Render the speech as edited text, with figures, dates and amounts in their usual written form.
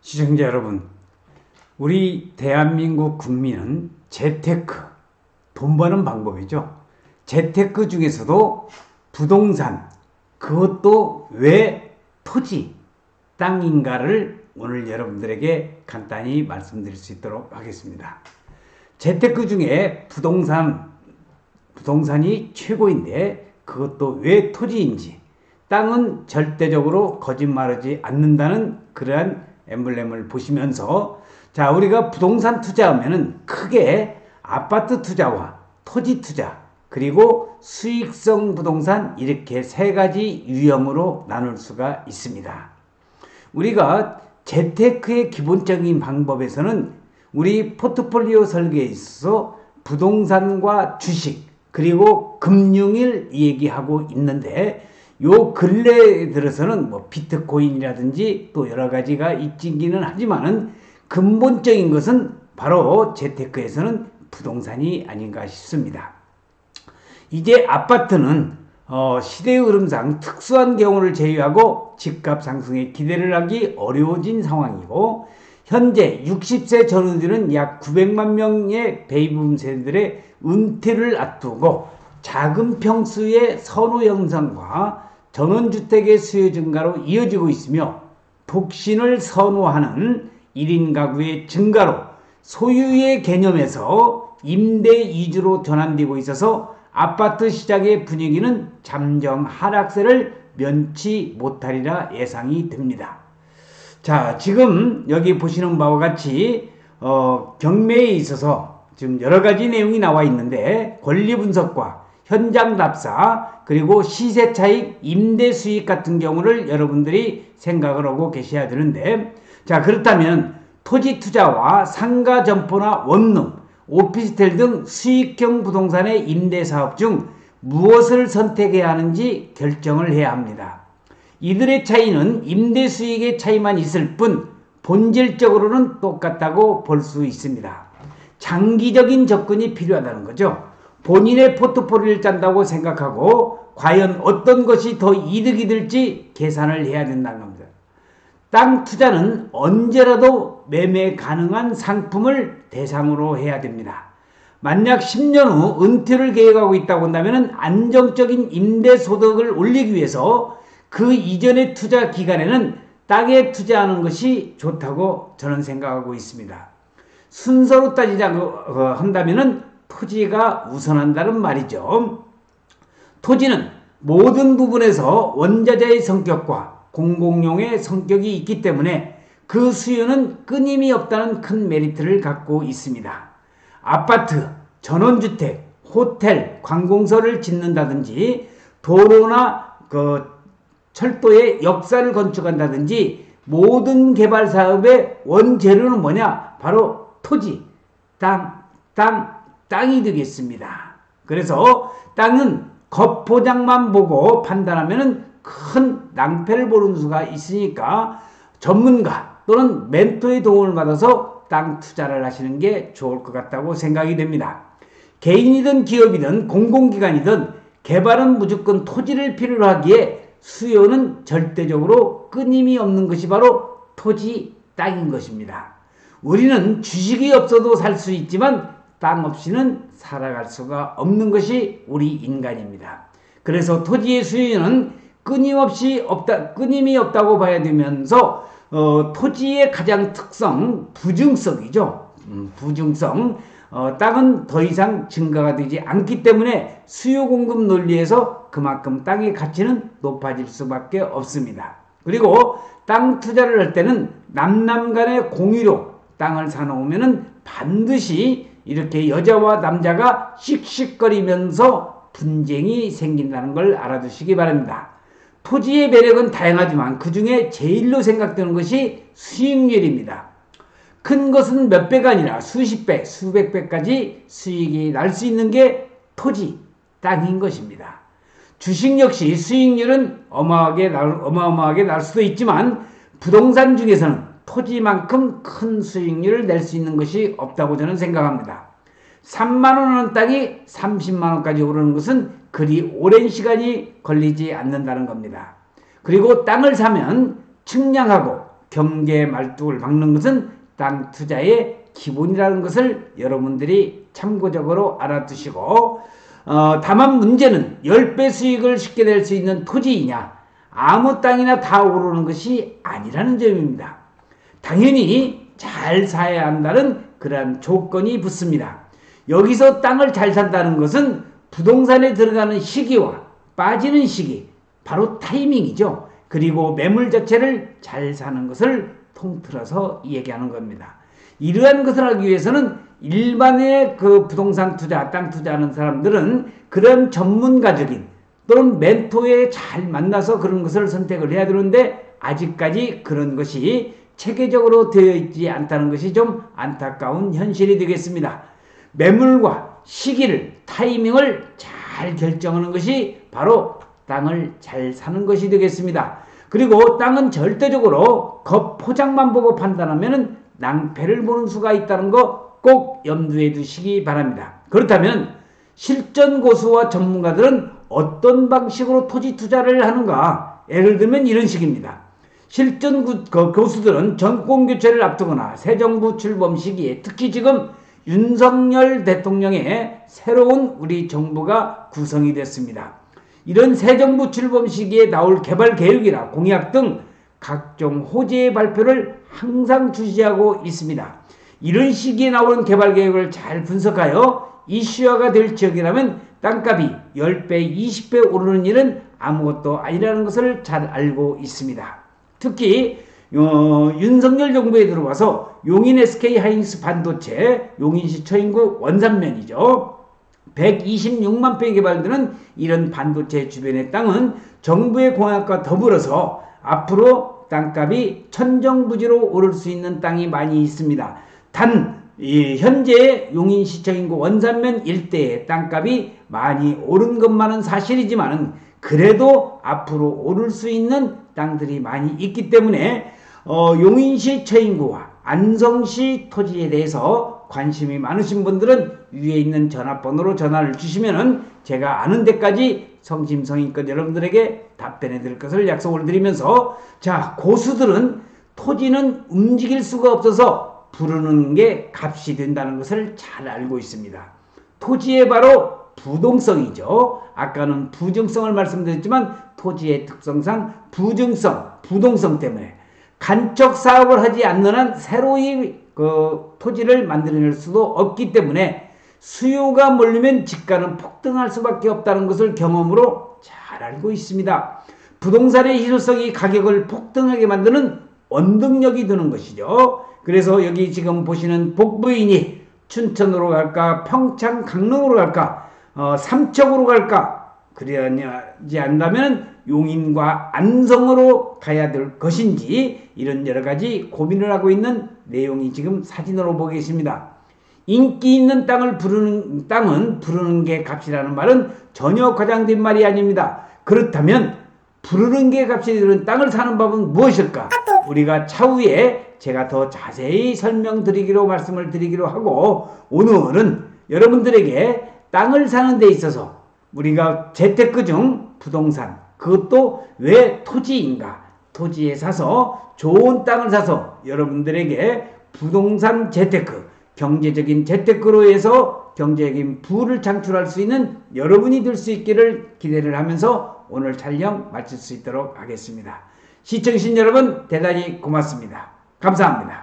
시청자 여러분, 우리 대한민국 국민은 재테크, 돈 버는 방법이죠. 재테크 중에서도 부동산, 그것도 왜 토지, 땅인가를 오늘 여러분들에게 간단히 말씀드릴 수 있도록 하겠습니다. 재테크 중에 부동산이 최고인데 그것도 왜 토지인지, 땅은 절대적으로 거짓말하지 않는다는 그러한 엠블렘을 보시면서, 자, 우리가 부동산 투자하면은 크게 아파트 투자와 토지 투자, 그리고 수익성 부동산, 이렇게 세 가지 유형으로 나눌 수가 있습니다. 우리가 재테크의 기본적인 방법에서는 우리 포트폴리오 설계에 있어서 부동산과 주식, 그리고 금융을 얘기하고 있는데, 요 근래에 들어서는 뭐 비트코인이라든지 또 여러 가지가 있기는 하지만은 근본적인 것은 바로 재테크에서는 부동산이 아닌가 싶습니다. 이제 아파트는 시대의 흐름상 특수한 경우를 제외하고 집값 상승에 기대를 하기 어려워진 상황이고, 현재 60세 전후들은 약 900만 명의 베이비붐 세대들의 은퇴를 앞두고 작은 평수의 선호 형성과 전원주택의 수요 증가로 이어지고 있으며, 독신을 선호하는 1인 가구의 증가로 소유의 개념에서 임대 이주로 전환되고 있어서 아파트 시장의 분위기는 잠정 하락세를 면치 못하리라 예상이 됩니다. 자, 지금 여기 보시는 바와 같이 경매에 있어서 지금 여러 가지 내용이 나와 있는데, 권리 분석과 현장 답사, 그리고 시세 차익, 임대 수익 같은 경우를 여러분들이 생각을 하고 계셔야 되는데, 자, 그렇다면 토지 투자와 상가 점포나 원룸, 오피스텔 등 수익형 부동산의 임대 사업 중 무엇을 선택해야 하는지 결정을 해야 합니다. 이들의 차이는 임대 수익의 차이만 있을 뿐 본질적으로는 똑같다고 볼 수 있습니다. 장기적인 접근이 필요하다는 거죠. 본인의 포트폴리오를 짠다고 생각하고 과연 어떤 것이 더 이득이 될지 계산을 해야 된다는 겁니다. 땅 투자는 언제라도 매매 가능한 상품을 대상으로 해야 됩니다. 만약 10년 후 은퇴를 계획하고 있다고 한다면 안정적인 임대 소득을 올리기 위해서 그 이전의 투자 기간에는 땅에 투자하는 것이 좋다고 저는 생각하고 있습니다. 순서로 따지자고 한다면 토지가 우선한다는 말이죠. 토지는 모든 부분에서 원자재의 성격과 공공용의 성격이 있기 때문에 그 수요는 끊임이 없다는 큰 메리트를 갖고 있습니다. 아파트, 전원주택, 호텔, 관공서를 짓는다든지 도로나 철도의 역사를 건축한다든지 모든 개발 사업의 원재료는 뭐냐? 바로 토지, 땅이 되겠습니다. 그래서 땅은 겉포장만 보고 판단하면 큰 낭패를 보는 수가 있으니까 전문가 또는 멘토의 도움을 받아서 땅 투자를 하시는 게 좋을 것 같다고 생각이 됩니다. 개인이든 기업이든 공공기관이든 개발은 무조건 토지를 필요로 하기에 수요는 절대적으로 끊임이 없는 것이 바로 토지, 땅인 것입니다. 우리는 주식이 없어도 살 수 있지만 땅 없이는 살아갈 수가 없는 것이 우리 인간입니다. 그래서 토지의 수요는 끊임이 없다고 봐야 되면서 토지의 가장 특성, 부증성이죠. 부증성. 땅은 더 이상 증가가 되지 않기 때문에 수요 공급 논리에서 그만큼 땅의 가치는 높아질 수밖에 없습니다. 그리고 땅 투자를 할 때는 남남 간의 공유로 땅을 사놓으면 반드시 이렇게 여자와 남자가 씩씩거리면서 분쟁이 생긴다는 걸 알아두시기 바랍니다. 토지의 매력은 다양하지만 그 중에 제일로 생각되는 것이 수익률입니다. 큰 것은 몇 배가 아니라 수십 배, 수백 배까지 수익이 날 수 있는 게 토지, 땅인 것입니다. 주식 역시 수익률은 어마어마하게 날 수도 있지만 부동산 중에서는 토지만큼 큰 수익률을 낼 수 있는 것이 없다고 저는 생각합니다. 3만 원 하는 땅이 30만 원까지 오르는 것은 그리 오랜 시간이 걸리지 않는다는 겁니다. 그리고 땅을 사면 측량하고 경계 말뚝을 박는 것은 땅 투자의 기본이라는 것을 여러분들이 참고적으로 알아두시고, 다만 문제는 10배 수익을 쉽게 낼 수 있는 토지이냐, 아무 땅이나 다 오르는 것이 아니라는 점입니다. 당연히 잘 사야 한다는 그러한 조건이 붙습니다. 여기서 땅을 잘 산다는 것은 부동산에 들어가는 시기와 빠지는 시기, 바로 타이밍이죠. 그리고 매물 자체를 잘 사는 것을 통틀어서 얘기하는 겁니다. 이러한 것을 하기 위해서는 일반의 그 부동산 투자, 땅 투자하는 사람들은 그런 전문가적인 또는 멘토에 잘 만나서 그런 것을 선택을 해야 되는데, 아직까지 그런 것이 체계적으로 되어 있지 않다는 것이 좀 안타까운 현실이 되겠습니다. 매물과 시기를, 타이밍을 잘 결정하는 것이 바로 땅을 잘 사는 것이 되겠습니다. 그리고 땅은 절대적으로 겉포장만 보고 판단하면 낭패를 보는 수가 있다는 거 꼭 염두에 두시기 바랍니다. 그렇다면 실전 고수와 전문가들은 어떤 방식으로 토지 투자를 하는가? 예를 들면 이런 식입니다. 실전 교수들은 정권 교체를 앞두거나 새 정부 출범 시기에, 특히 지금 윤석열 대통령의 새로운 우리 정부가 구성이 됐습니다. 이런 새 정부 출범 시기에 나올 개발 계획이나 공약 등 각종 호재의 발표를 항상 주시하고 있습니다. 이런 시기에 나오는 개발 계획을 잘 분석하여 이슈화가 될 지역이라면 땅값이 10배, 20배 오르는 일은 아무것도 아니라는 것을 잘 알고 있습니다. 특히 윤석열 정부에 들어와서 용인 SK 하이닉스 반도체, 용인시 처인구 원산면이죠. 126만 평이 개발되는 이런 반도체 주변의 땅은 정부의 공약과 더불어서 앞으로 땅값이 천정부지로 오를 수 있는 땅이 많이 있습니다. 단 현재 용인시청인구 원산면 일대의 땅값이 많이 오른 것만은 사실이지만 그래도 앞으로 오를 수 있는 땅들이 많이 있기 때문에 용인시 처인구와 안성시 토지에 대해서 관심이 많으신 분들은 위에 있는 전화번호로 전화를 주시면은 제가 아는 데까지 성심성의껏 여러분들에게 답변해 드릴 것을 약속을 드리면서, 자, 고수들은 토지는 움직일 수가 없어서 부르는 게 값이 된다는 것을 잘 알고 있습니다. 토지의 바로 부동성이죠. 아까는 부정성을 말씀드렸지만 토지의 특성상 부정성, 부동성 때문에 간척 사업을 하지 않는 한 새로이 토지를 만들어낼 수도 없기 때문에 수요가 몰리면 집가는 폭등할 수밖에 없다는 것을 경험으로 잘 알고 있습니다. 부동산의 희소성이 가격을 폭등하게 만드는 원동력이 되는 것이죠. 그래서 여기 지금 보시는 복부인이 춘천으로 갈까, 평창, 강릉으로 갈까, 삼척으로 갈까, 그래야지 않다면 용인과 안성으로 가야 될 것인지, 이런 여러 가지 고민을 하고 있는 내용이 지금 사진으로 보고 계십니다. 인기 있는 땅은 부르는 게 값이라는 말은 전혀 과장된 말이 아닙니다. 그렇다면 부르는 게 값이 되는 땅을 사는 법은 무엇일까? 우리가 차후에 제가 더 자세히 말씀을 드리기로 하고, 오늘은 여러분들에게 땅을 사는 데 있어서 우리가 재테크 중 부동산, 그것도 왜 토지인가, 토지에 사서 좋은 땅을 사서 여러분들에게 부동산 재테크, 경제적인 재테크로 해서 경제적인 부를 창출할 수 있는 여러분이 될 수 있기를 기대를 하면서 오늘 촬영 마칠 수 있도록 하겠습니다. 시청해주신 여러분 대단히 고맙습니다. 감사합니다.